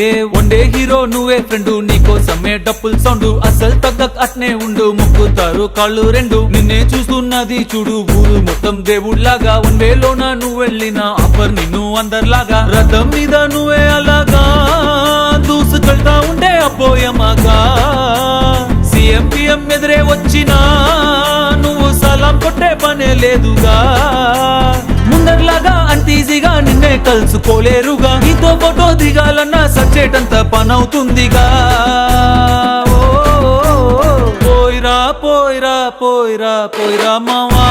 ఏ one day hero నువ్వే friend, నీకోసమే డప్పుల్ sound, అసలు తగ్గక్ అట్నే ఉండు, ముక్కుతారు కాళ్ళు రెండు. నిన్నే చూస్తున్నది చూడు ఊరు మొత్తం దేవుళ్లాగా, వన్వేలోన నువ్వు వెళ్ళిన ఆఫర్ నిన్ను అందరిలాగా, రథం మీద నువ్వే అలాగా దూసుకెళ్తా ఉండే అపోయమాగా. సీఎం పిఎం ఎదురే వచ్చినా నువ్వు సలాం కొట్టే పనే లేదుగా, ముందర్లాగా అంత ఈజీగా నిన్నే కలుసుకోలేరుగా, నీతో ఫోటో దిగాలన్నా సచ్చేటంత పనవుతుందిగా. పోయిరా పోయిరా పోయిరా పోయిరా మావా,